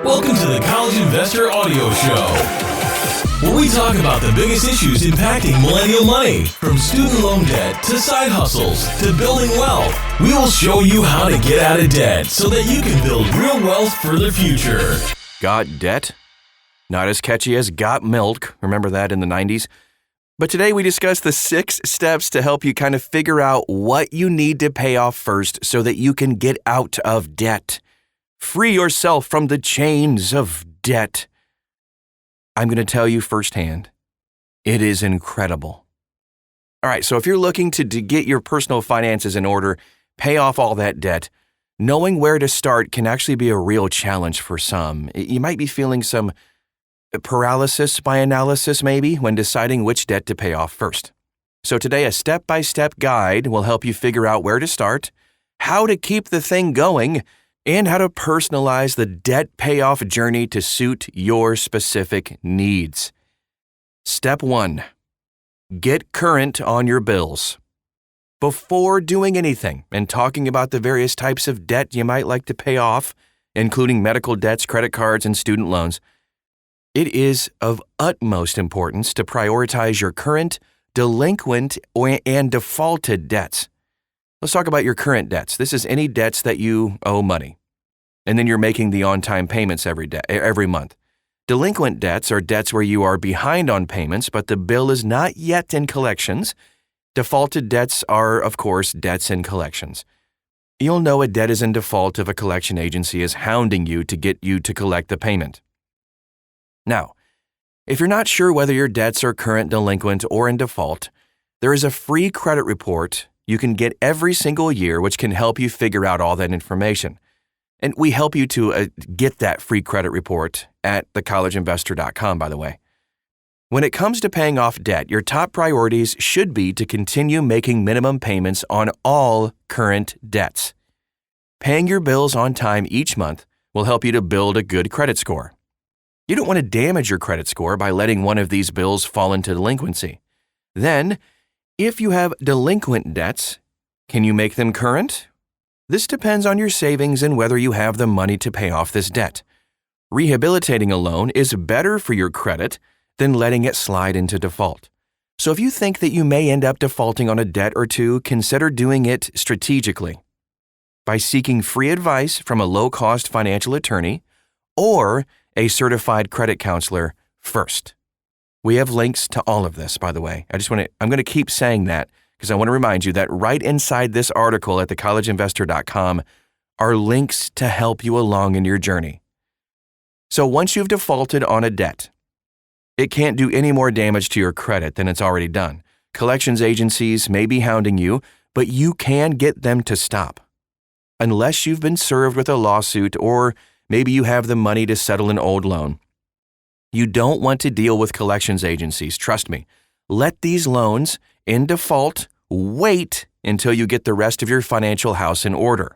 Welcome to the College Investor Audio Show, where we talk about the biggest issues impacting millennial money, from student loan debt to side hustles to building wealth. We will show you how to get out of debt so that you can build real wealth for the future. Got debt? Not as catchy as Got Milk. Remember that in the 90s? But today we discuss the 6 steps to help you kind of figure out what you need to pay off first so that you can get out of debt. Free yourself from the chains of debt. I'm going to tell you firsthand, it is incredible. All right, so if you're looking to get your personal finances in order, pay off all that debt, knowing where to start can actually be a real challenge for some. You might be feeling some paralysis by analysis maybe when deciding which debt to pay off first. So today a step-by-step guide will help you figure out where to start, how to keep the thing going, and how to personalize the debt payoff journey to suit your specific needs. Step 1. Get current on your bills. Before doing anything and talking about the various types of debt you might like to pay off, including medical debts, credit cards, and student loans, it is of utmost importance to prioritize your current, delinquent, and defaulted debts. Let's talk about your current debts. This is any debts that you owe money, and then you're making the on-time payments every month. Delinquent debts are debts where you are behind on payments, but the bill is not yet in collections. Defaulted debts are, of course, debts in collections. You'll know a debt is in default if a collection agency is hounding you to get you to collect the payment. Now, if you're not sure whether your debts are current, delinquent, or in default, there is a free credit report you can get every single year which can help you figure out all that information. And we help you to get that free credit report at thecollegeinvestor.com, by the way. When it comes to paying off debt, your top priorities should be to continue making minimum payments on all current debts. Paying your bills on time each month will help you to build a good credit score. You don't want to damage your credit score by letting one of these bills fall into delinquency. Then, if you have delinquent debts, can you make them current? This depends on your savings and whether you have the money to pay off this debt. Rehabilitating a loan is better for your credit than letting it slide into default. So if you think that you may end up defaulting on a debt or two, consider doing it strategically by seeking free advice from a low-cost financial attorney or a certified credit counselor first. We have links to all of this, by the way. I'm going to keep saying that because I want to remind you that right inside this article at thecollegeinvestor.com are links to help you along in your journey. So once you've defaulted on a debt, it can't do any more damage to your credit than it's already done. Collections agencies may be hounding you, but you can get them to stop. Unless you've been served with a lawsuit or maybe you have the money to settle an old loan. You don't want to deal with collections agencies, trust me. Let these loans in default wait until you get the rest of your financial house in order.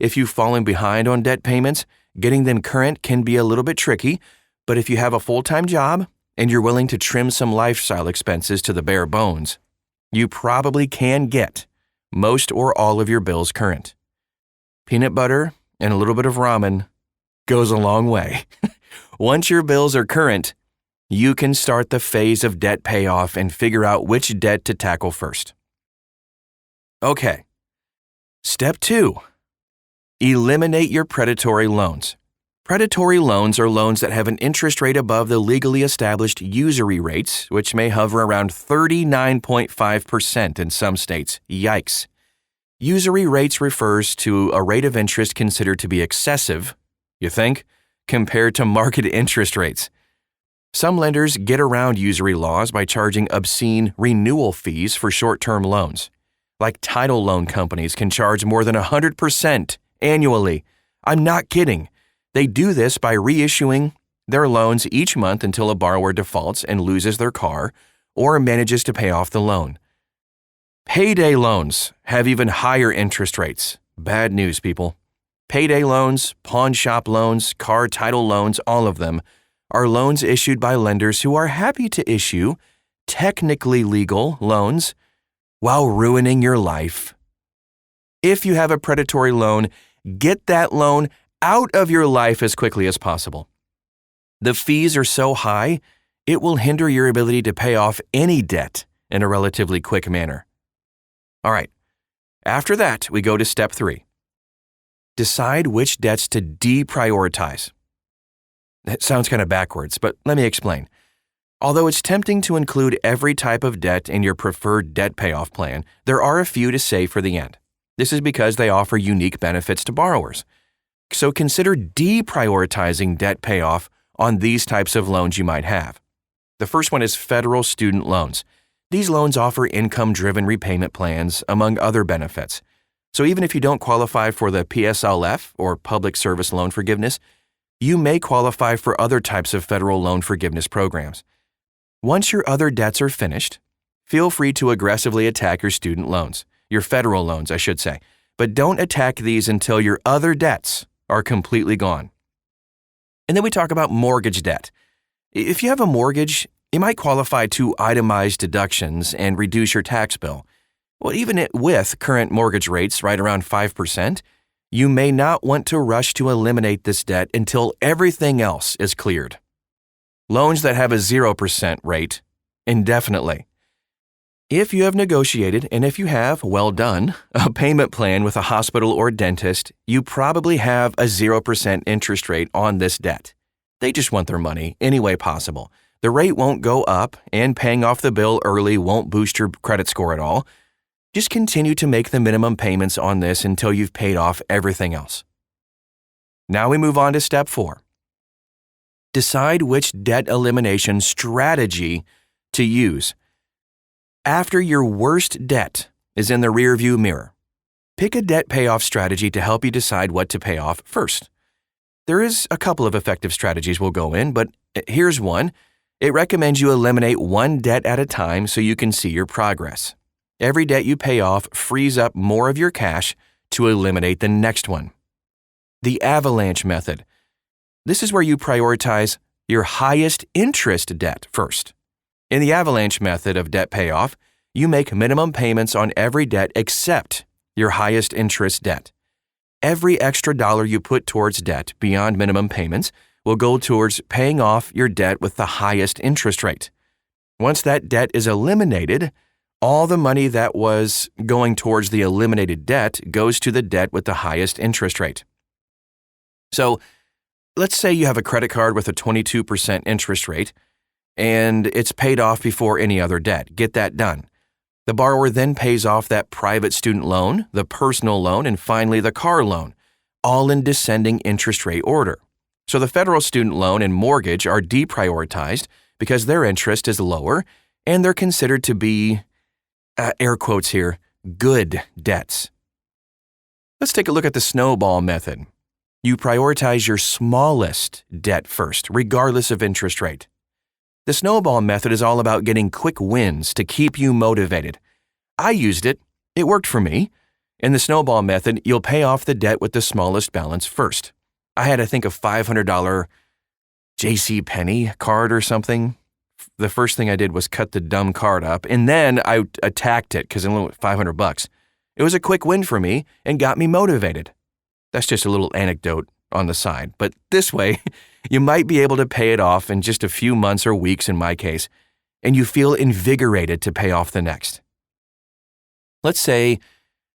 If you've fallen behind on debt payments, getting them current can be a little bit tricky, but if you have a full-time job and you're willing to trim some lifestyle expenses to the bare bones, you probably can get most or all of your bills current. Peanut butter and a little bit of ramen goes a long way. Once your bills are current, you can start the phase of debt payoff and figure out which debt to tackle first. Okay. Step 2. Eliminate your predatory loans. Predatory loans are loans that have an interest rate above the legally established usury rates, which may hover around 39.5% in some states. Yikes. Usury rates refers to a rate of interest considered to be excessive, you think, compared to market interest rates. Some lenders get around usury laws by charging obscene renewal fees for short-term loans. Like title loan companies can charge more than 100% annually. I'm not kidding. They do this by reissuing their loans each month until a borrower defaults and loses their car or manages to pay off the loan. Payday loans have even higher interest rates. Bad news, people. Payday loans, pawn shop loans, car title loans, all of them are loans issued by lenders who are happy to issue technically legal loans while ruining your life. If you have a predatory loan, get that loan out of your life as quickly as possible. The fees are so high, it will hinder your ability to pay off any debt in a relatively quick manner. All right, after that, we go to step 3. Decide which debts to deprioritize. That sounds kind of backwards, but let me explain. Although it's tempting to include every type of debt in your preferred debt payoff plan, there are a few to save for the end. This is because they offer unique benefits to borrowers. So consider deprioritizing debt payoff on these types of loans you might have. The first one is federal student loans. These loans offer income-driven repayment plans, among other benefits. So even if you don't qualify for the PSLF, or Public Service Loan Forgiveness, you may qualify for other types of federal loan forgiveness programs. Once your other debts are finished, feel free to aggressively attack your student loans, your federal loans, I should say, but don't attack these until your other debts are completely gone. And then we talk about mortgage debt. If you have a mortgage, you might qualify to itemized deductions and reduce your tax bill. Well, even with current mortgage rates right around 5%, you may not want to rush to eliminate this debt until everything else is cleared. Loans that have a 0% rate, indefinitely. If you have negotiated, and if you have, well done, a payment plan with a hospital or dentist, you probably have a 0% interest rate on this debt. They just want their money any way possible. The rate won't go up, and paying off the bill early won't boost your credit score at all. Just continue to make the minimum payments on this until you've paid off everything else. Now we move on to step 4. Decide which debt elimination strategy to use. After your worst debt is in the rearview mirror, pick a debt payoff strategy to help you decide what to pay off first. There is a couple of effective strategies we'll go in, but here's one. It recommends you eliminate one debt at a time so you can see your progress. Every debt you pay off frees up more of your cash to eliminate the next one. The avalanche method. This is where you prioritize your highest interest debt first. In the avalanche method of debt payoff, you make minimum payments on every debt except your highest interest debt. Every extra dollar you put towards debt beyond minimum payments will go towards paying off your debt with the highest interest rate. Once that debt is eliminated, all the money that was going towards the eliminated debt goes to the debt with the highest interest rate. So, let's say you have a credit card with a 22% interest rate, and it's paid off before any other debt. Get that done. The borrower then pays off that private student loan, the personal loan, and finally the car loan, all in descending interest rate order. So the federal student loan and mortgage are deprioritized because their interest is lower, and they're considered to be, air quotes here, good debts. Let's take a look at the snowball method. You prioritize your smallest debt first, regardless of interest rate. The snowball method is all about getting quick wins to keep you motivated. I used it. It worked for me. In the snowball method, you'll pay off the debt with the smallest balance first. I had, I think, a $500 JCPenney card or something. The first thing I did was cut the dumb card up, and then I attacked it because it was $500. It was a quick win for me and got me motivated. That's just a little anecdote on the side, but this way, you might be able to pay it off in just a few months or weeks in my case, and you feel invigorated to pay off the next. Let's say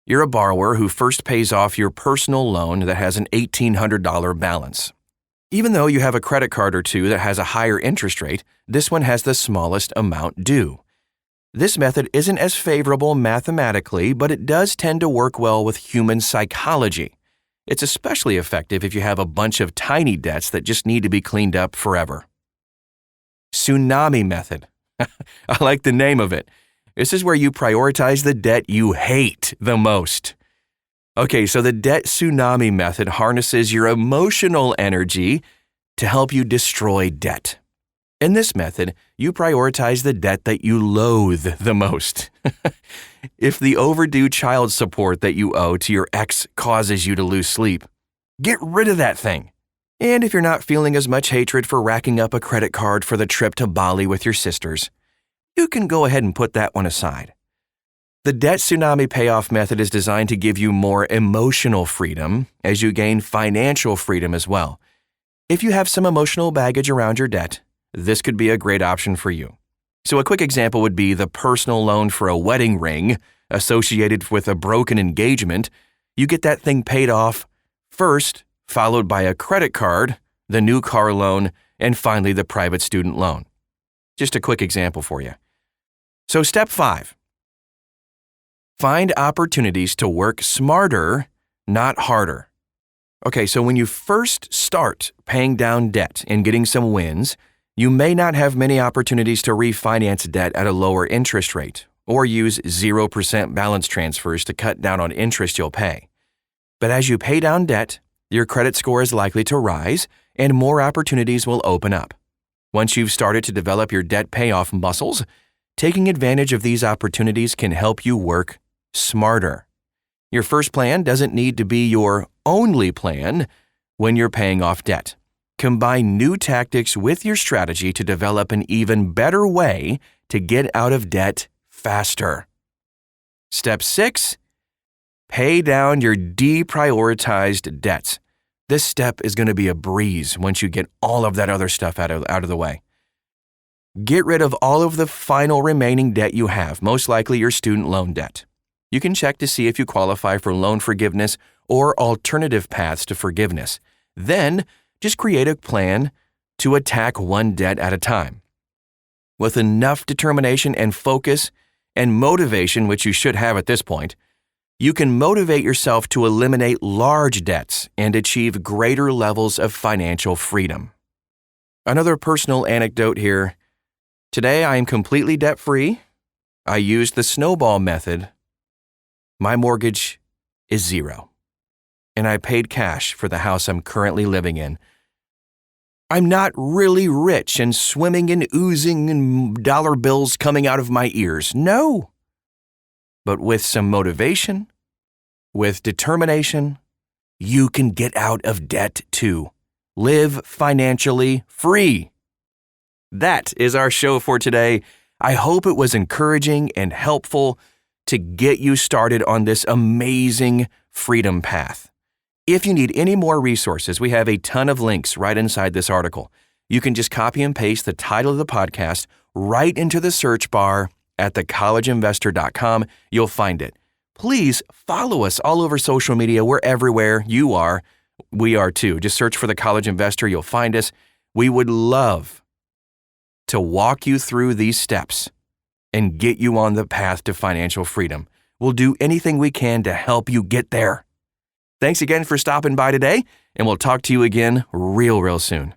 you're a borrower who first pays off your personal loan that has an $1,800 balance. Even though you have a credit card or two that has a higher interest rate, this one has the smallest amount due. This method isn't as favorable mathematically, but it does tend to work well with human psychology. It's especially effective if you have a bunch of tiny debts that just need to be cleaned up forever. Tsunami method. I like the name of it. This is where you prioritize the debt you hate the most. Okay, so the debt tsunami method harnesses your emotional energy to help you destroy debt. In this method, you prioritize the debt that you loathe the most. If the overdue child support that you owe to your ex causes you to lose sleep, get rid of that thing. And if you're not feeling as much hatred for racking up a credit card for the trip to Bali with your sisters, you can go ahead and put that one aside. The debt tsunami payoff method is designed to give you more emotional freedom as you gain financial freedom as well. If you have some emotional baggage around your debt, this could be a great option for you. So a quick example would be the personal loan for a wedding ring associated with a broken engagement. You get that thing paid off first, followed by a credit card, the new car loan, and finally the private student loan. Just a quick example for you. So step 5. Find opportunities to work smarter, not harder. Okay, so when you first start paying down debt and getting some wins, you may not have many opportunities to refinance debt at a lower interest rate or use 0% balance transfers to cut down on interest you'll pay. But as you pay down debt, your credit score is likely to rise and more opportunities will open up. Once you've started to develop your debt payoff muscles, taking advantage of these opportunities can help you work smarter. Your first plan doesn't need to be your only plan when you're paying off debt. Combine new tactics with your strategy to develop an even better way to get out of debt faster. Step 6. Pay down your deprioritized debts. This step is going to be a breeze once you get all of that other stuff out of the way. Get rid of all of the final remaining debt you have, most likely your student loan debt. You can check to see if you qualify for loan forgiveness or alternative paths to forgiveness. Then, just create a plan to attack one debt at a time. With enough determination and focus and motivation, which you should have at this point, you can motivate yourself to eliminate large debts and achieve greater levels of financial freedom. Another personal anecdote here. Today, I am completely debt-free. I used the snowball method. My mortgage is 0, and I paid cash for the house I'm currently living in. I'm not really rich and swimming in oozing and dollar bills coming out of my ears. No. But with some motivation, with determination, you can get out of debt too. Live financially free. That is our show for today. I hope it was encouraging and helpful to get you started on this amazing freedom path. If you need any more resources, we have a ton of links right inside this article. You can just copy and paste the title of the podcast right into the search bar at thecollegeinvestor.com. You'll find it. Please follow us all over social media. We're everywhere. You are. We are too. Just search for The College Investor. You'll find us. We would love to walk you through these steps and get you on the path to financial freedom. We'll do anything we can to help you get there. Thanks again for stopping by today, and we'll talk to you again real soon.